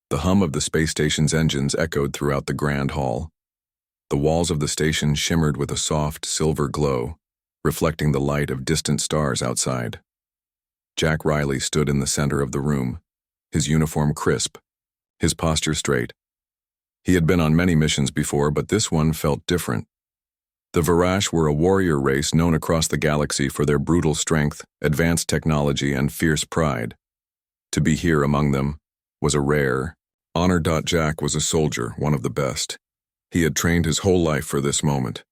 The hum of the space station's engines echoed throughout the grand hall. The walls of the station shimmered with a soft, silver glow, reflecting the light of distant stars outside. Jack Riley stood in the center of the room, his uniform crisp, his posture straight. He had been on many missions before, but this one felt different. The Verash were a warrior race known across the galaxy for their brutal strength, advanced technology, and fierce pride. To be here among them was a rare honor. Jack was a soldier, one of the best. He had trained his whole life for this moment.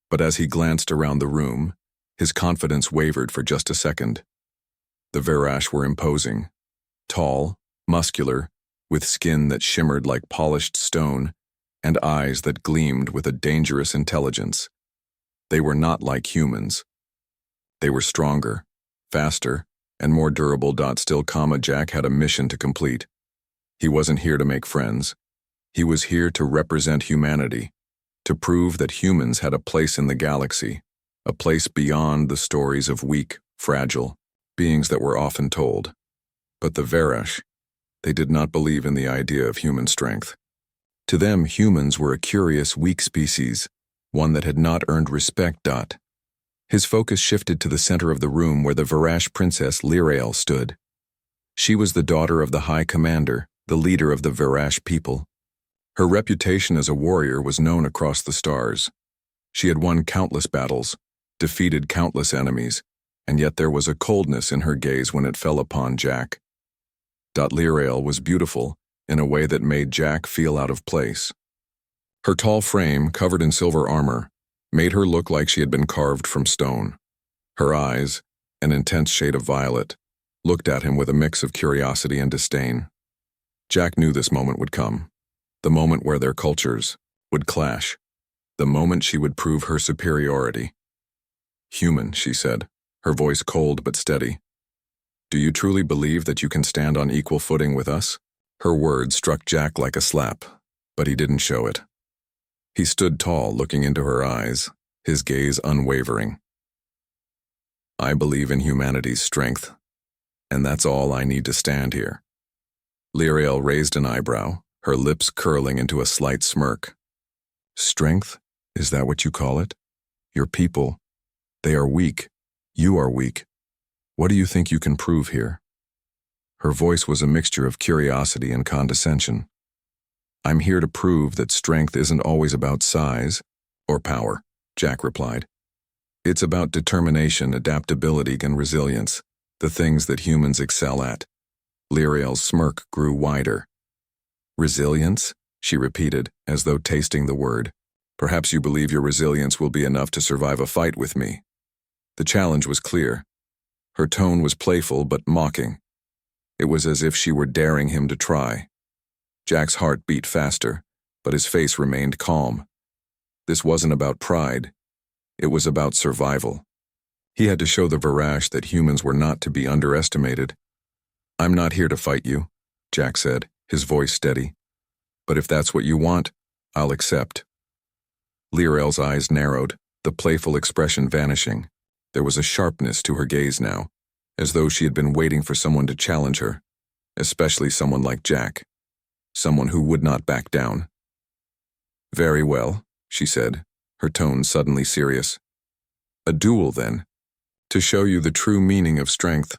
But as he glanced around the room, his confidence wavered for just a second. The Verash were imposing, tall, muscular, with skin that shimmered like polished stone, and eyes that gleamed with a dangerous intelligence. They were not like humans. They were stronger, faster, and more durable. Still, Jack had a mission to complete. He wasn't here to make friends. He was here to represent humanity, to prove that humans had a place in the galaxy, a place beyond the stories of weak, fragile beings that were often told. But the Verash, they did not believe in the idea of human strength. To them, humans were a curious, weak species, one that had not earned respect. His focus shifted to the center of the room where the Verash princess Lyrael stood. She was the daughter of the High Commander, the leader of the Verash people. Her reputation as a warrior was known across the stars. She had won countless battles, defeated countless enemies, and yet there was a coldness in her gaze when it fell upon Jack. Lyrael was beautiful in a way that made Jack feel out of place. Her tall frame, covered in silver armor, made her look like she had been carved from stone. Her eyes, an intense shade of violet, looked at him with a mix of curiosity and disdain. Jack knew this moment would come, the moment where their cultures would clash, the moment she would prove her superiority. "Human," she said, her voice cold but steady. "Do you truly believe that you can stand on equal footing with us?" Her words struck Jack like a slap, but he didn't show it. He stood tall, looking into her eyes, his gaze unwavering. "I believe in humanity's strength, and that's all I need to stand here." Lyrael raised an eyebrow, her lips curling into a slight smirk. "Strength? Is that what you call it? Your people, they are weak. You are weak. What do you think you can prove here?" Her voice was a mixture of curiosity and condescension. "I'm here to prove that strength isn't always about size or power," Jack replied. "It's about determination, adaptability, and resilience, the things that humans excel at." Lyrael's smirk grew wider. "Resilience?" she repeated, as though tasting the word. "Perhaps you believe your resilience will be enough to survive a fight with me." The challenge was clear. Her tone was playful but mocking. It was as if she were daring him to try. Jack's heart beat faster, but his face remained calm. This wasn't about pride. It was about survival. He had to show the Verash that humans were not to be underestimated. "I'm not here to fight you," Jack said, his voice steady. "But if that's what you want, I'll accept." Lyrael's eyes narrowed, the playful expression vanishing. There was a sharpness to her gaze now, as though she had been waiting for someone to challenge her, especially someone like Jack, someone who would not back down. "Very well," she said, her tone suddenly serious. "A duel, then, to show you the true meaning of strength."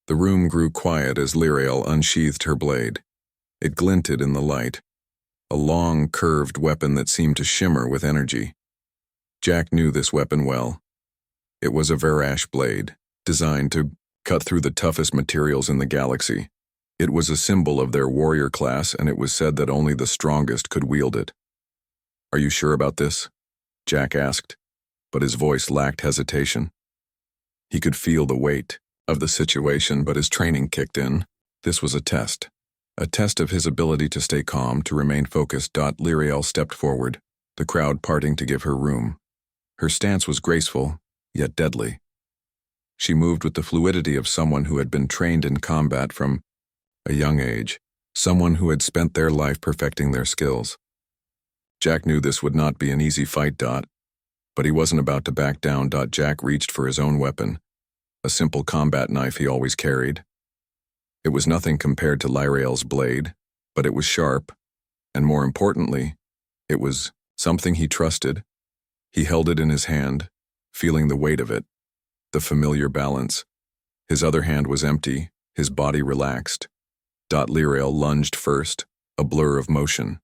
The room grew quiet as Lyrael unsheathed her blade. It glinted in the light, a long, curved weapon that seemed to shimmer with energy. Jack knew this weapon well. It was a Verash blade, designed to cut through the toughest materials in the galaxy. It was a symbol of their warrior class, and it was said that only the strongest could wield it. "Are you sure about this?" Jack asked, but his voice lacked hesitation. He could feel the weight of the situation, but his training kicked in. This was a test of his ability to stay calm, to remain focused. Lyrael stepped forward, the crowd parting to give her room. Her stance was graceful, yet deadly. She moved with the fluidity of someone who had been trained in combat from a young age, someone who had spent their life perfecting their skills. Jack knew this would not be an easy fight. But he wasn't about to back down. Jack reached for his own weapon, a simple combat knife he always carried. It was nothing compared to Lyrael's blade, but it was sharp, and more importantly, it was something he trusted. He held it in his hand, feeling the weight of it, the familiar balance. His other hand was empty, his body relaxed. Lyrael lunged first, a blur of motion.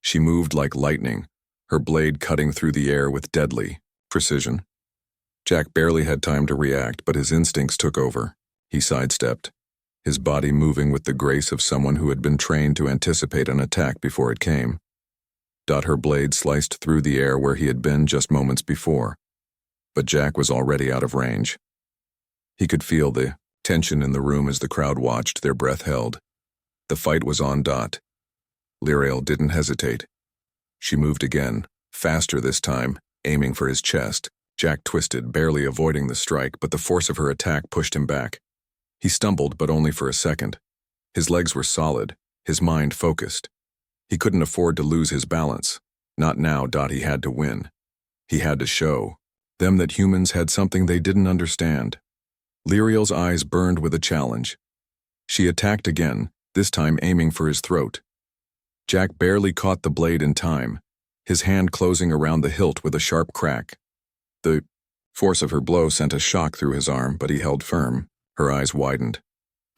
She moved like lightning, her blade cutting through the air with deadly precision. Jack barely had time to react, but his instincts took over. He sidestepped, his body moving with the grace of someone who had been trained to anticipate an attack before it came. Her blade sliced through the air where he had been just moments before, but Jack was already out of range. He could feel the tension in the room as the crowd watched, their breath held. The fight was on. Lyrael didn't hesitate. She moved again, faster this time, aiming for his chest. Jack twisted, barely avoiding the strike, but the force of her attack pushed him back. He stumbled, but only for a second. His legs were solid, his mind focused. He couldn't afford to lose his balance. Not now. He had to win. He had to show them that humans had something they didn't understand. Lyrael's eyes burned with a challenge. She attacked again, this time aiming for his throat. Jack barely caught the blade in time, his hand closing around the hilt with a sharp crack. The force of her blow sent a shock through his arm, but he held firm. Her eyes widened,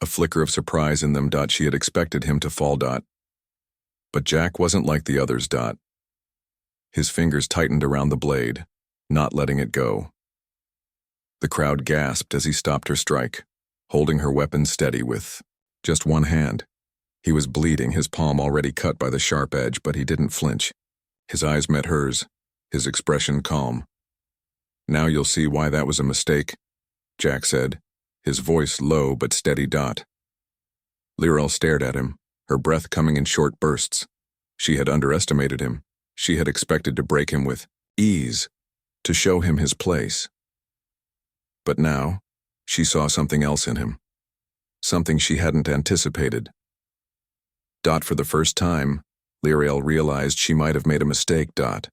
a flicker of surprise in them. She had expected him to fall. But Jack wasn't like the others. His fingers tightened around the blade, not letting it go. The crowd gasped as he stopped her strike, holding her weapon steady with just one hand. He was bleeding, his palm already cut by the sharp edge, but he didn't flinch. His eyes met hers, his expression calm. "Now you'll see why that was a mistake," Jack said, his voice low but steady. Lyrael stared at him, her breath coming in short bursts. She had underestimated him. She had expected to break him with ease, to show him his place. But now, she saw something else in him. Something she hadn't anticipated. For the first time, Lyrael realized she might have made a mistake. The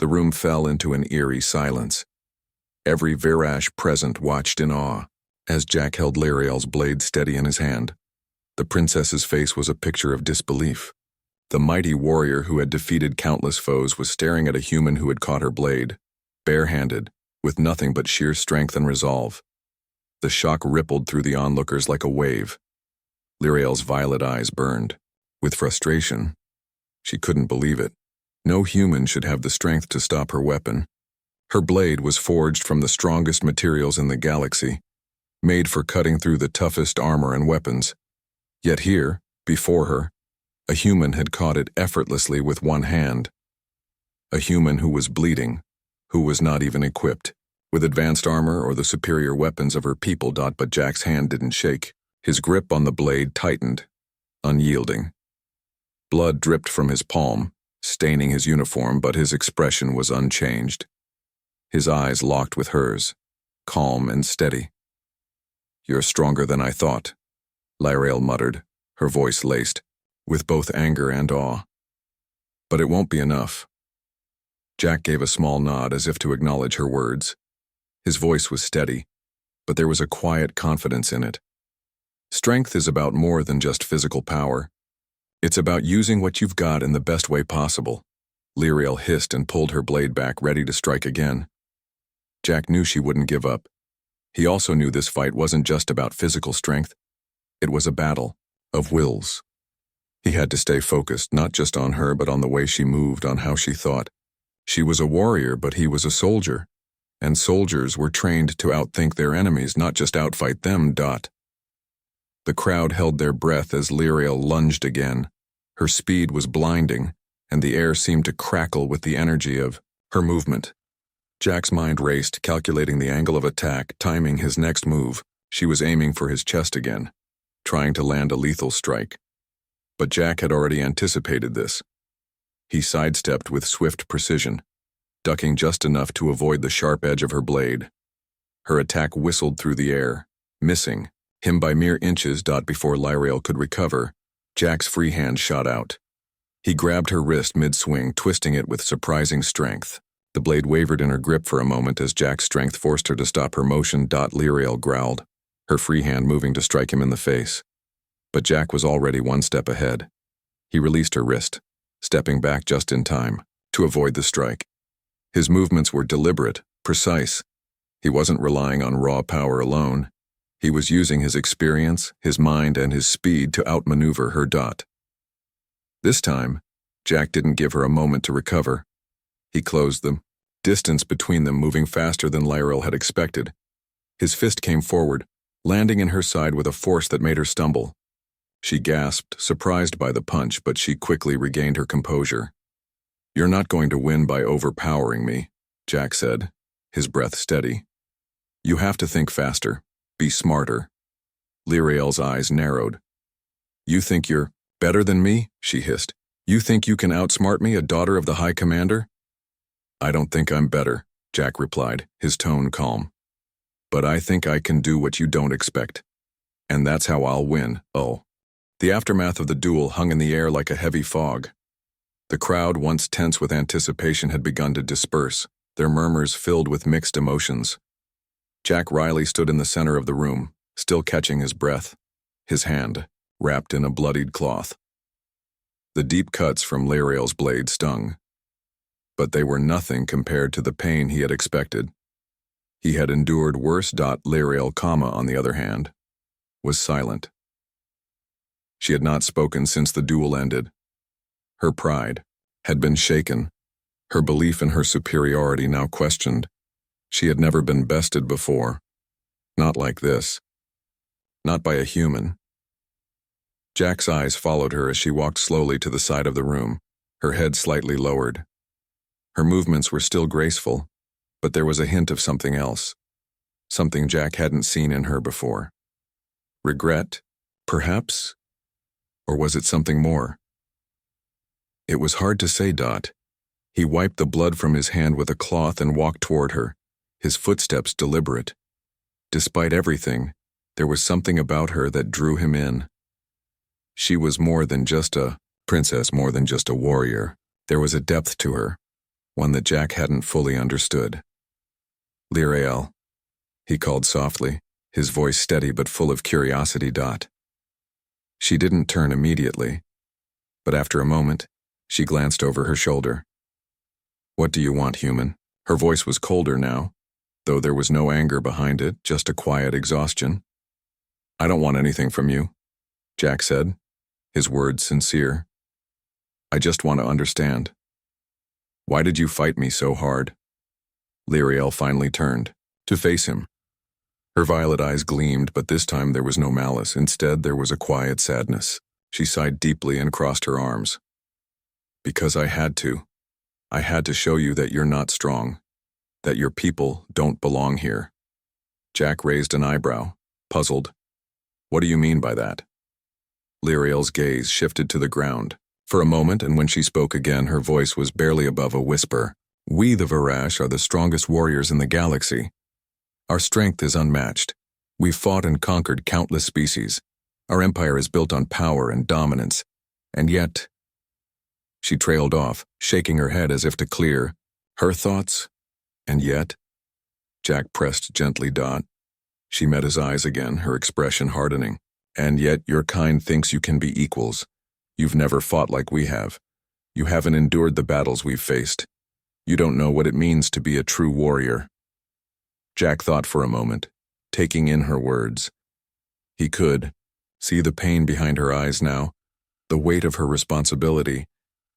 room fell into an eerie silence. Every Virash present watched in awe, as Jack held Lyrael's blade steady in his hand. The princess's face was a picture of disbelief. The mighty warrior who had defeated countless foes was staring at a human who had caught her blade, barehanded, with nothing but sheer strength and resolve. The shock rippled through the onlookers like a wave. Lyrael's violet eyes burned. With frustration, she couldn't believe it. No human should have the strength to stop her weapon. Her blade was forged from the strongest materials in the galaxy, made for cutting through the toughest armor and weapons. Yet here, before her, a human had caught it effortlessly with one hand. A human who was bleeding, who was not even equipped with advanced armor or the superior weapons of her people. But Jack's hand didn't shake. His grip on the blade tightened, unyielding. Blood dripped from his palm, staining his uniform, but his expression was unchanged. His eyes locked with hers, calm and steady. "You're stronger than I thought," Lyrael muttered, her voice laced with both anger and awe. "But it won't be enough." Jack gave a small nod as if to acknowledge her words. His voice was steady, but there was a quiet confidence in it. Strength is about more than just physical power. It's about using what you've got in the best way possible. Lyrael hissed and pulled her blade back, ready to strike again. Jack knew she wouldn't give up. He also knew this fight wasn't just about physical strength. It was a battle of wills. He had to stay focused, not just on her, but on the way she moved, on how she thought. She was a warrior, but he was a soldier. And soldiers were trained to outthink their enemies, not just outfight them. The crowd held their breath as Lyrael lunged again. Her speed was blinding, and the air seemed to crackle with the energy of her movement. Jack's mind raced, calculating the angle of attack, timing his next move. She was aiming for his chest again, trying to land a lethal strike. But Jack had already anticipated this. He sidestepped with swift precision, ducking just enough to avoid the sharp edge of her blade. Her attack whistled through the air, missing him by mere inches. Before Lyrael could recover, Jack's free hand shot out. He grabbed her wrist mid-swing, twisting it with surprising strength. The blade wavered in her grip for a moment as Jack's strength forced her to stop her motion. Lyrael growled, her free hand moving to strike him in the face. But Jack was already one step ahead. He released her wrist, stepping back just in time to avoid the strike. His movements were deliberate, precise. He wasn't relying on raw power alone. He was using his experience, his mind, and his speed to outmaneuver her. This time, Jack didn't give her a moment to recover. He closed them, distance between them moving faster than Lyril had expected. His fist came forward, landing in her side with a force that made her stumble. She gasped, surprised by the punch, but she quickly regained her composure. "You're not going to win by overpowering me," Jack said, his breath steady. "You have to think faster, be smarter." Lyrael's eyes narrowed. "You think you're better than me?" she hissed. "You think you can outsmart me, a daughter of the High Commander?" "I don't think I'm better," Jack replied, his tone calm. "But I think I can do what you don't expect. And that's how I'll win." Oh. The aftermath of the duel hung in the air like a heavy fog. The crowd, once tense with anticipation, had begun to disperse, their murmurs filled with mixed emotions. Jack Riley stood in the center of the room, still catching his breath, his hand wrapped in a bloodied cloth. The deep cuts from Lyrael's blade stung, but they were nothing compared to the pain he had expected. He had endured worse. Lyrael, on the other hand, was silent. She had not spoken since the duel ended. Her pride had been shaken, her belief in her superiority now questioned. She had never been bested before. Not like this. Not by a human. Jack's eyes followed her as she walked slowly to the side of the room, her head slightly lowered. Her movements were still graceful, but there was a hint of something else. Something Jack hadn't seen in her before. Regret, perhaps? Or was it something more? It was hard to say. He wiped the blood from his hand with a cloth and walked toward her, his footsteps deliberate. Despite everything, there was something about her that drew him in. She was more than just a princess, more than just a warrior. There was a depth to her, one that Jack hadn't fully understood. "Lyrael," he called softly, his voice steady but full of curiosity. She didn't turn immediately, but after a moment, she glanced over her shoulder. "What do you want, human?" Her voice was colder now, though there was no anger behind it, just a quiet exhaustion. "I don't want anything from you," Jack said, his words sincere. "I just want to understand. Why did you fight me so hard?" Lyrael finally turned, to face him. Her violet eyes gleamed, but this time there was no malice. Instead, there was a quiet sadness. She sighed deeply and crossed her arms. "Because I had to. I had to show you that you're not strong, that your people don't belong here." Jack raised an eyebrow, puzzled. "What do you mean by that?" Lyrael's gaze shifted to the ground for a moment, and when she spoke again, her voice was barely above a whisper. "We, the Varash, are the strongest warriors in the galaxy. Our strength is unmatched. We've fought and conquered countless species. Our empire is built on power and dominance. And yet—" She trailed off, shaking her head as if to clear her thoughts. "And yet?" Jack pressed gently. She met his eyes again, her expression hardening. "And yet your kind thinks you can be equals. You've never fought like we have. You haven't endured the battles we've faced. You don't know what it means to be a true warrior." Jack thought for a moment, taking in her words. He could see the pain behind her eyes now, the weight of her responsibility,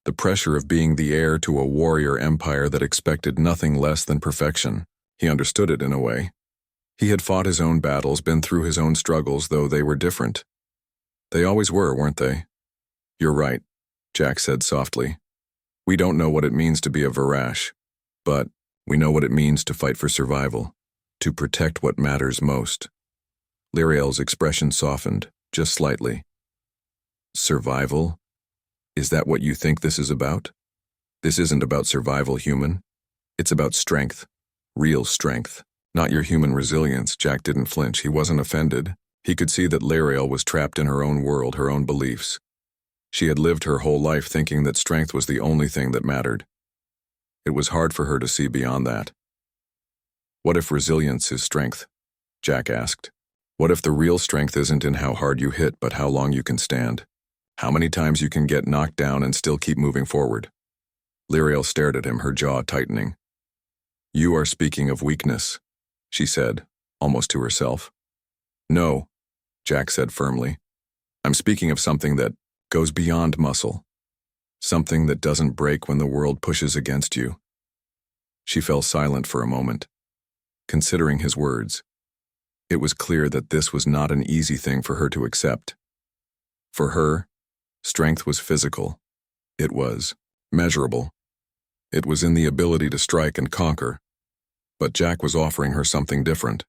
the pressure of being the heir to a warrior empire that expected nothing less than perfection. He understood it in a way. He had fought his own battles, been through his own struggles, though they were different. They always were, weren't they? "You're right," Jack said softly. "We don't know what it means to be a Varash, but we know what it means to fight for survival, to protect what matters most." Lyrael's expression softened, just slightly. "Survival? Is that what you think this is about?" "This isn't about survival, human. It's about strength. Real strength. Not your human resilience." Jack didn't flinch. He wasn't offended. He could see that Lyrael was trapped in her own world, her own beliefs. She had lived her whole life thinking that strength was the only thing that mattered. It was hard for her to see beyond that. "What if resilience is strength?" Jack asked. What if the real strength isn't in how hard you hit, but how long you can stand? How many times you can get knocked down and still keep moving forward? Lyriel stared at him, her jaw tightening. You are speaking of weakness, she said, almost to herself. No, Jack said firmly. I'm speaking of something that goes beyond muscle. Something that doesn't break when the world pushes against you. She fell silent for a moment, considering his words. It was clear that this was not an easy thing for her to accept. For her, strength was physical. It was measurable. It was in the ability to strike and conquer. But Jack was offering her something different.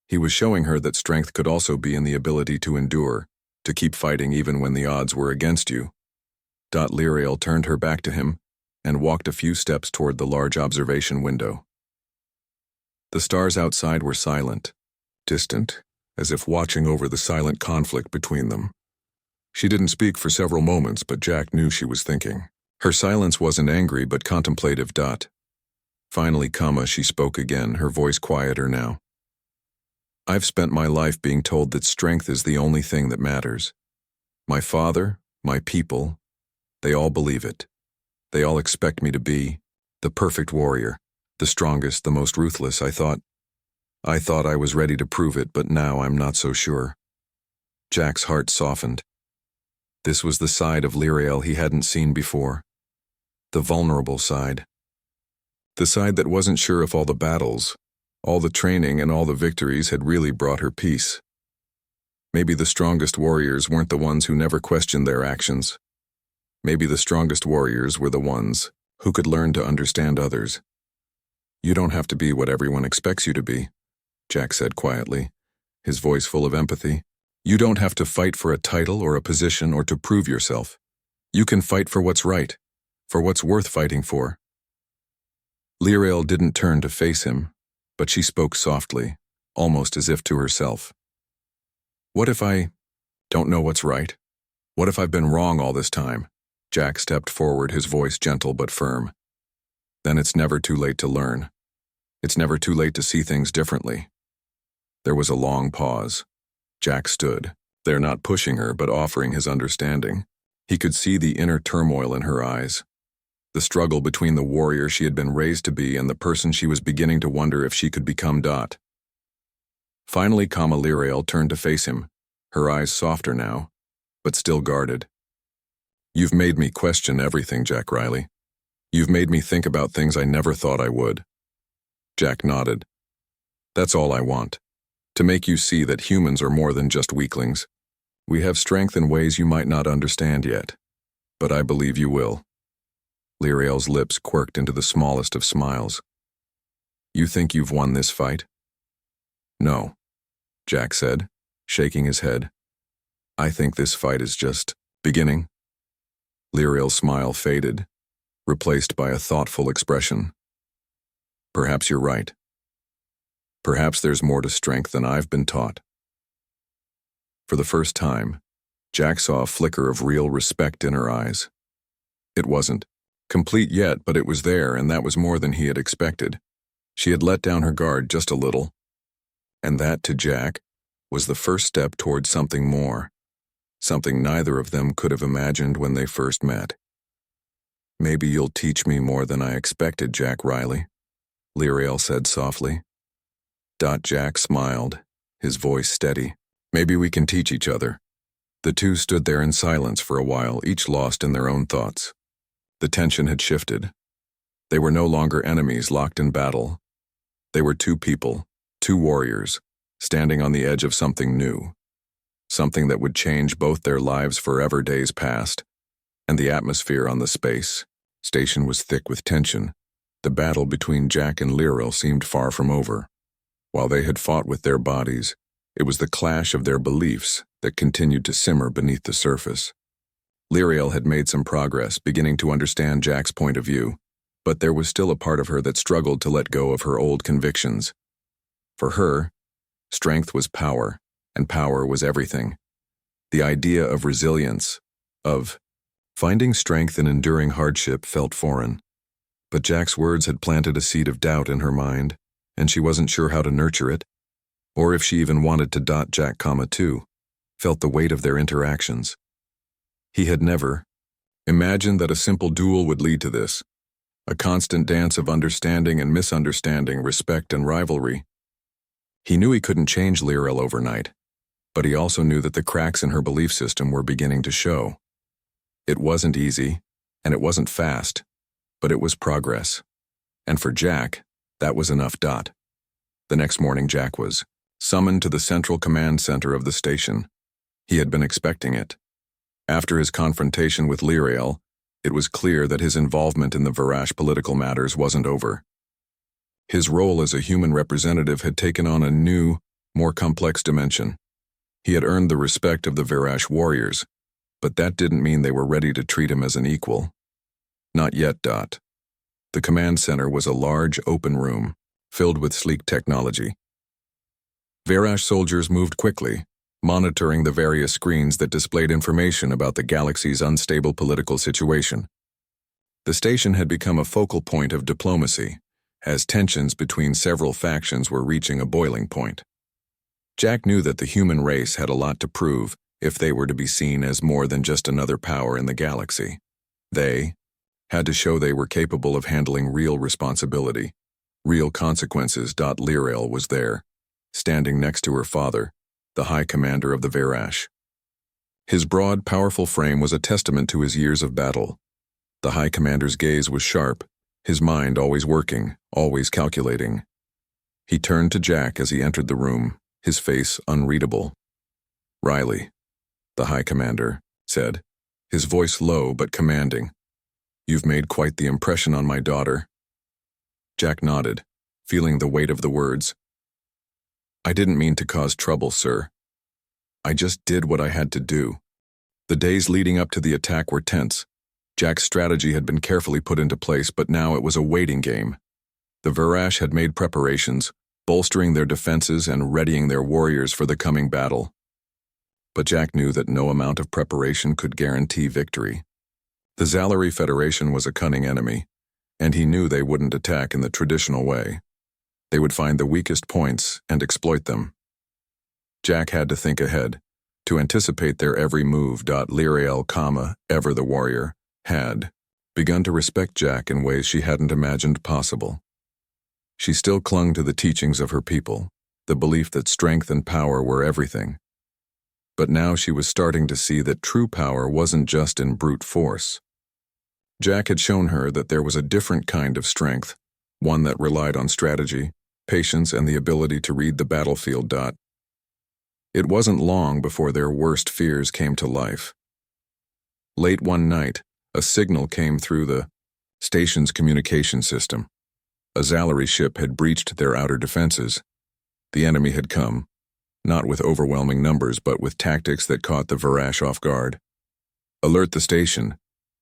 He was showing her that strength could also be in the ability to endure, to keep fighting even when the odds were against you. Lyriel turned her back to him and walked a few steps toward the large observation window. The stars outside were silent, distant, as if watching over the silent conflict between them. She didn't speak for several moments, but Jack knew she was thinking. Her silence wasn't angry, but contemplative. Finally, she spoke again, her voice quieter now. I've spent my life being told that strength is the only thing that matters. My father, my people, they all believe it. They all expect me to be the perfect warrior, the strongest, the most ruthless. I thought I was ready to prove it, but now I'm not so sure. Jack's heart softened. This was the side of Lyriel he hadn't seen before. The vulnerable side. The side that wasn't sure if all the battles, all the training and all the victories had really brought her peace. Maybe the strongest warriors weren't the ones who never questioned their actions. Maybe the strongest warriors were the ones who could learn to understand others. You don't have to be what everyone expects you to be, Jack said quietly, his voice full of empathy. You don't have to fight for a title or a position or to prove yourself. You can fight for what's right, for what's worth fighting for. Lyriel didn't turn to face him, but she spoke softly, almost as if to herself. What if I don't know what's right? What if I've been wrong all this time? Jack stepped forward, his voice gentle but firm. Then it's never too late to learn. It's never too late to see things differently. There was a long pause. Jack stood, there not pushing her but offering his understanding. He could see the inner turmoil in her eyes. The struggle between the warrior she had been raised to be and the person she was beginning to wonder if she could become. Finally, Lyriel turned to face him, her eyes softer now, but still guarded. You've made me question everything, Jack Riley. You've made me think about things I never thought I would. Jack nodded. That's all I want. To make you see that humans are more than just weaklings. We have strength in ways you might not understand yet. But I believe you will. Lyriel's lips quirked into the smallest of smiles. You think you've won this fight? No, Jack said, shaking his head. I think this fight is just beginning. Lyriel's smile faded, replaced by a thoughtful expression. Perhaps you're right. Perhaps there's more to strength than I've been taught. For the first time, Jack saw a flicker of real respect in her eyes. It wasn't complete yet, but it was there, and that was more than he had expected. She had let down her guard just a little. And that, to Jack, was the first step toward something more. Something neither of them could have imagined when they first met. Maybe you'll teach me more than I expected, Jack Riley, Lyriel said softly. Jack smiled, his voice steady. Maybe we can teach each other. The two stood there in silence for a while, each lost in their own thoughts. The tension had shifted. They were no longer enemies locked in battle. They were two people, two warriors, standing on the edge of something new. Something that would change both their lives forever. Days passed, and the atmosphere on the space station was thick with tension. The battle between Jack and Lyriel seemed far from over. While they had fought with their bodies, it was the clash of their beliefs that continued to simmer beneath the surface. Lyriel had made some progress, beginning to understand Jack's point of view, but there was still a part of her that struggled to let go of her old convictions. For her, strength was power, and power was everything. The idea of resilience, of finding strength in enduring hardship, felt foreign. But Jack's words had planted a seed of doubt in her mind, and she wasn't sure how to nurture it. or if she even wanted to. Jack, too, felt the weight of their interactions. He had never imagined that a simple duel would lead to this, a constant dance of understanding and misunderstanding, respect and rivalry. He knew he couldn't change Lirel overnight, but he also knew that the cracks in her belief system were beginning to show. It wasn't easy, and it wasn't fast, but it was progress. And for Jack, that was enough. The next morning, Jack was summoned to the central command center of the station. He had been expecting it. After his confrontation with Lirel, it was clear that his involvement in the Verash political matters wasn't over. His role as a human representative had taken on a new, more complex dimension. He had earned the respect of the Verash warriors, but that didn't mean they were ready to treat him as an equal. Not yet. The command center was a large, open room, filled with sleek technology. Verash soldiers moved quickly, monitoring the various screens that displayed information about the galaxy's unstable political situation. The station had become a focal point of diplomacy, as tensions between several factions were reaching a boiling point. Jack knew that the human race had a lot to prove if they were to be seen as more than just another power in the galaxy. They had to show they were capable of handling real responsibility, real consequences. Lirel was there, standing next to her father, the High Commander of the Verash. His broad, powerful frame was a testament to his years of battle. The High Commander's gaze was sharp, his mind always working, always calculating. He turned to Jack as he entered the room, his face unreadable. "Riley," the High Commander said, his voice low but commanding. "You've made quite the impression on my daughter." Jack nodded, feeling the weight of the words. "I didn't mean to cause trouble, sir. I just did what I had to do." The days leading up to the attack were tense. Jack's strategy had been carefully put into place, but now it was a waiting game. The Verash had made preparations, bolstering their defenses and readying their warriors for the coming battle. But Jack knew that no amount of preparation could guarantee victory. The Zalari Federation was a cunning enemy, and he knew they wouldn't attack in the traditional way. They would find the weakest points and exploit them. Jack had to think ahead, to anticipate their every move. Lirel, ever the warrior, had begun to respect Jack in ways she hadn't imagined possible. She still clung to the teachings of her people, the belief that strength and power were everything. But now she was starting to see that true power wasn't just in brute force. Jack had shown her that there was a different kind of strength, one that relied on strategy, patience, and the ability to read the battlefield. It wasn't long before their worst fears came to life. Late one night, a signal came through the station's communication system. A Zalari ship had breached their outer defenses. The enemy had come, not with overwhelming numbers, but with tactics that caught the Verash off guard. "Alert the station,"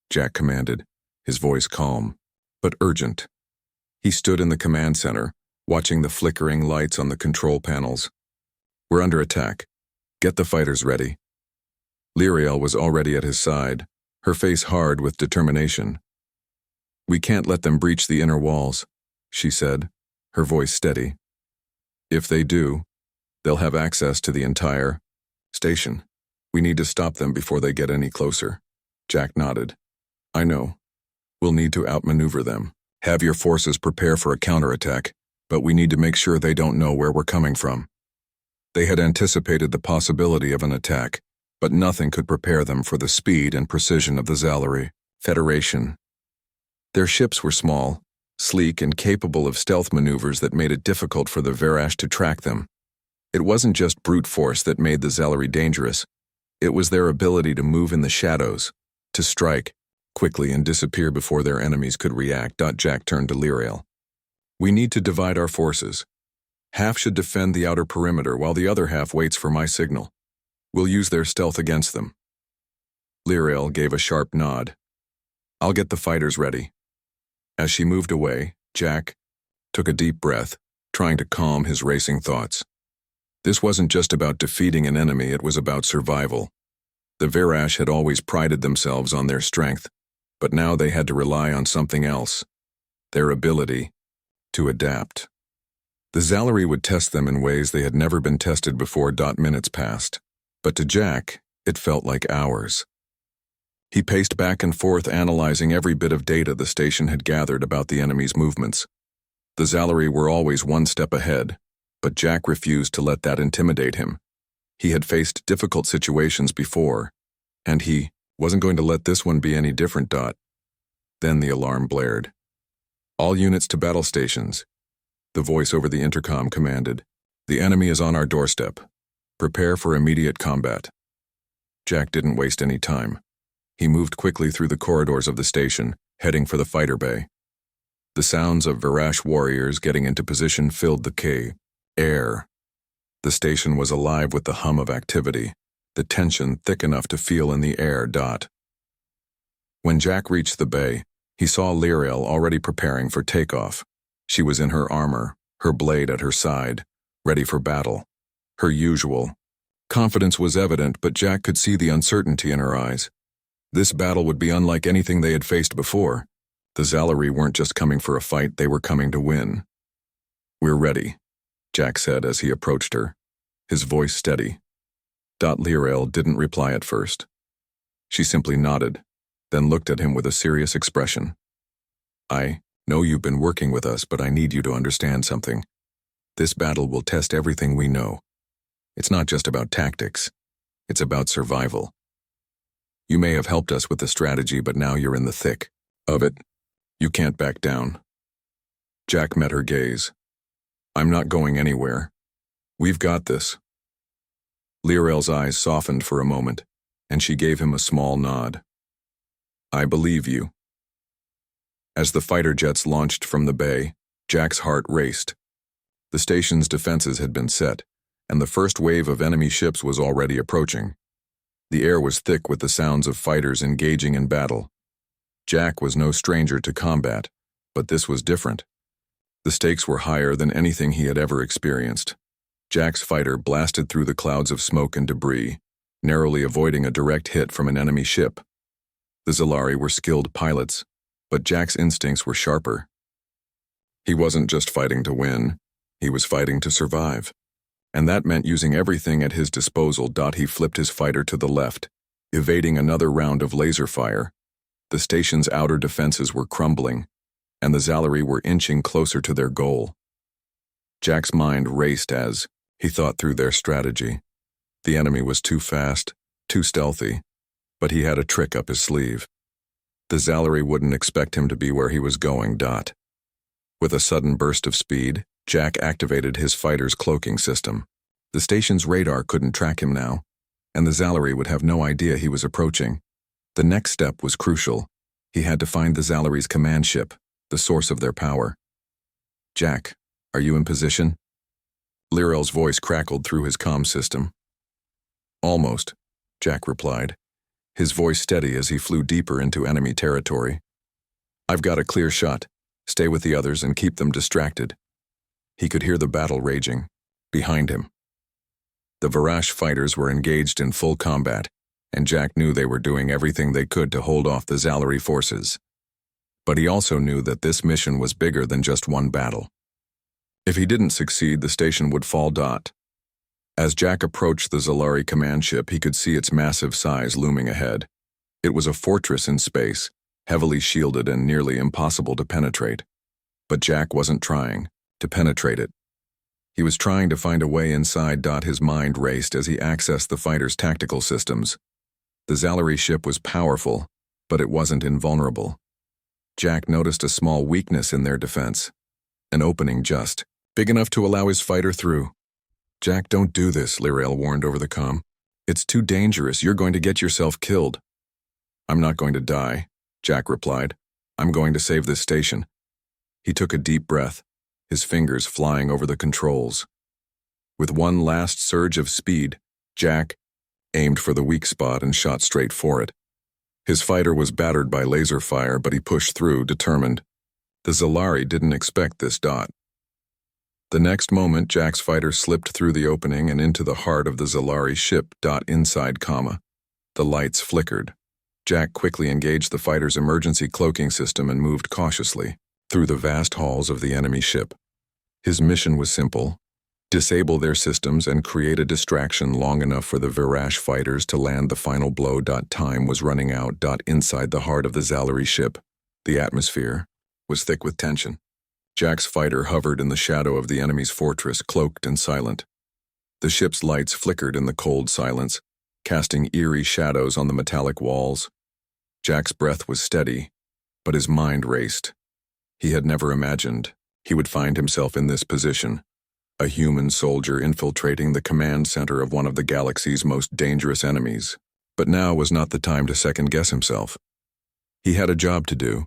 Jack commanded, his voice calm, but urgent. He stood in the command center, watching the flickering lights on the control panels. "We're under attack. Get the fighters ready." Lirel was already at his side, her face hard with determination. "We can't let them breach the inner walls," she said, her voice steady. "If they do, they'll have access to the entire station. We need to stop them before they get any closer." Jack nodded. "I know. We'll need to outmaneuver them. Have your forces prepare for a counterattack, but we need to make sure they don't know where we're coming from." They had anticipated the possibility of an attack, but nothing could prepare them for the speed and precision of the Zalari Federation. Their ships were small, sleek, and capable of stealth maneuvers that made it difficult for the Verash to track them. It wasn't just brute force that made the Zalari dangerous. It was their ability to move in the shadows, to strike quickly and disappear before their enemies could react. Jack turned to Lirel. "We need to divide our forces. Half should defend the outer perimeter while the other half waits for my signal. We'll use their stealth against them." Lirel gave a sharp nod. "I'll get the fighters ready." As she moved away, Jack took a deep breath, trying to calm his racing thoughts. This wasn't just about defeating an enemy, it was about survival. The Verash had always prided themselves on their strength, but now they had to rely on something else, their ability to adapt. The Zalari would test them in ways they had never been tested before. Minutes passed, but to Jack, it felt like hours. He paced back and forth, analyzing every bit of data the station had gathered about the enemy's movements. The Zalari were always one step ahead, but Jack refused to let that intimidate him. He had faced difficult situations before, and he wasn't going to let this one be any different. Then the alarm blared. "All units to battle stations," the voice over the intercom commanded. "The enemy is on our doorstep. Prepare for immediate combat." Jack didn't waste any time. He moved quickly through the corridors of the station, heading for the fighter bay. The sounds of Virash warriors getting into position filled the air. The station was alive with the hum of activity, the tension thick enough to feel in the air. When Jack reached the bay, he saw Lirael already preparing for takeoff. She was in her armor, her blade at her side, ready for battle. Her usual confidence was evident, but Jack could see the uncertainty in her eyes. This battle would be unlike anything they had faced before. The Zalari weren't just coming for a fight, they were coming to win. "We're ready," Jack said as he approached her, his voice steady. Lirael didn't reply at first. She simply nodded, then looked at him with a serious expression. "I know you've been working with us, but I need you to understand something. This battle will test everything we know. It's not just about tactics. It's about survival. You may have helped us with the strategy, but now you're in the thick of it. You can't back down." Jack met her gaze. "I'm not going anywhere. We've got this." Lirael's eyes softened for a moment, and she gave him a small nod. "I believe you." As the fighter jets launched from the bay, Jack's heart raced. The station's defenses had been set, and the first wave of enemy ships was already approaching. The air was thick with the sounds of fighters engaging in battle. Jack was no stranger to combat, but this was different. The stakes were higher than anything he had ever experienced. Jack's fighter blasted through the clouds of smoke and debris, narrowly avoiding a direct hit from an enemy ship. The Zalari were skilled pilots, but Jack's instincts were sharper. He wasn't just fighting to win, he was fighting to survive. And that meant using everything at his disposal. He flipped his fighter to the left, evading another round of laser fire. The station's outer defenses were crumbling, and the Zalari were inching closer to their goal. Jack's mind raced as he thought through their strategy. The enemy was too fast, too stealthy, but he had a trick up his sleeve. The Zalari wouldn't expect him to be where he was going. With a sudden burst of speed, Jack activated his fighter's cloaking system. The station's radar couldn't track him now, and the Zalari would have no idea he was approaching. The next step was crucial. He had to find the Zalari's command ship, the source of their power. "Jack, are you in position?" Lirael's voice crackled through his comm system. "Almost," Jack replied, his voice steady as he flew deeper into enemy territory. "I've got a clear shot. Stay with the others and keep them distracted." He could hear the battle raging behind him. The Virash fighters were engaged in full combat, and Jack knew they were doing everything they could to hold off the Zalari forces. But he also knew that this mission was bigger than just one battle. If he didn't succeed, the station would fall. As Jack approached the Zalari command ship, he could see its massive size looming ahead. It was a fortress in space, heavily shielded and nearly impossible to penetrate. But Jack wasn't trying to penetrate it. He was trying to find a way inside. His mind raced as he accessed the fighter's tactical systems. The Zalari ship was powerful, but it wasn't invulnerable. Jack noticed a small weakness in their defense, an opening just big enough to allow his fighter through. "Jack, don't do this," Lirael warned over the comm. "It's too dangerous. You're going to get yourself killed." "I'm not going to die," Jack replied. "I'm going to save this station." He took a deep breath, his fingers flying over the controls. With one last surge of speed, Jack aimed for the weak spot and shot straight for it. His fighter was battered by laser fire, but he pushed through, determined. The Zalari didn't expect this. The next moment, Jack's fighter slipped through the opening and into the heart of the Zalari ship. Inside, the lights flickered. Jack quickly engaged the fighter's emergency cloaking system and moved cautiously through the vast halls of the enemy ship. His mission was simple: disable their systems and create a distraction long enough for the Virash fighters to land the final blow. Time was running out. Inside the heart of the Zalari ship, the atmosphere was thick with tension. Jack's fighter hovered in the shadow of the enemy's fortress, cloaked and silent. The ship's lights flickered in the cold silence, casting eerie shadows on the metallic walls. Jack's breath was steady, but his mind raced. He had never imagined he would find himself in this position, a human soldier infiltrating the command center of one of the galaxy's most dangerous enemies. But now was not the time to second-guess himself. He had a job to do,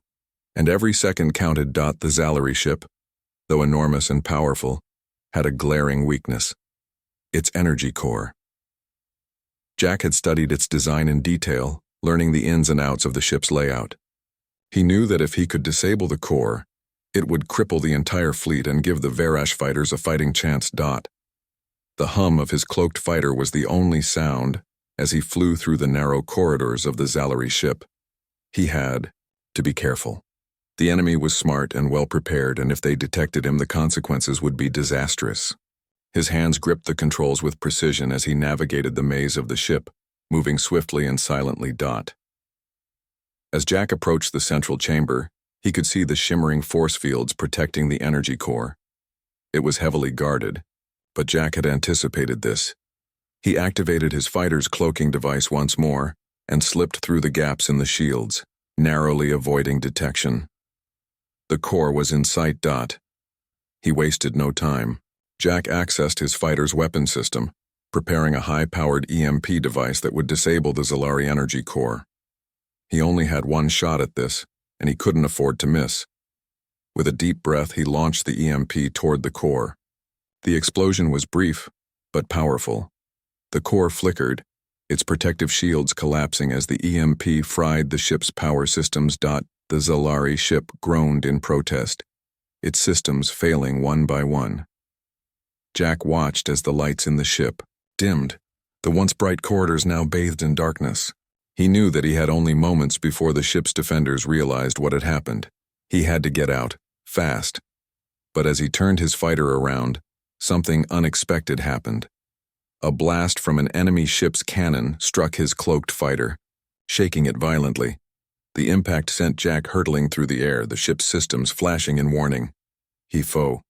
and every second counted. The Zalari ship, though enormous and powerful, had a glaring weakness: its energy core. Jack had studied its design in detail, learning the ins and outs of the ship's layout. He knew that if he could disable the core, it would cripple the entire fleet and give the Virash fighters a fighting chance. The hum of his cloaked fighter was the only sound as he flew through the narrow corridors of the Zalari ship. He had to be careful. The enemy was smart and well-prepared, and if they detected him, the consequences would be disastrous. His hands gripped the controls with precision as he navigated the maze of the ship, moving swiftly and silently. As Jack approached the central chamber, he could see the shimmering force fields protecting the energy core. It was heavily guarded, but Jack had anticipated this. He activated his fighter's cloaking device once more and slipped through the gaps in the shields, narrowly avoiding detection. The core was in sight. He wasted no time. Jack accessed his fighter's weapon system, preparing a high-powered EMP device that would disable the Zalari energy core. He only had one shot at this, and he couldn't afford to miss. With a deep breath, he launched the EMP toward the core. The explosion was brief, but powerful. The core flickered, its protective shields collapsing as the EMP fried the ship's power systems. The Zalari ship groaned in protest, its systems failing one by one. Jack watched as the lights in the ship dimmed, the once bright corridors now bathed in darkness. He knew that he had only moments before the ship's defenders realized what had happened. He had to get out, fast. But as he turned his fighter around, something unexpected happened. A blast from an enemy ship's cannon struck his cloaked fighter, shaking it violently. The impact sent Jack hurtling through the air, the ship's systems flashing in warning. He fell.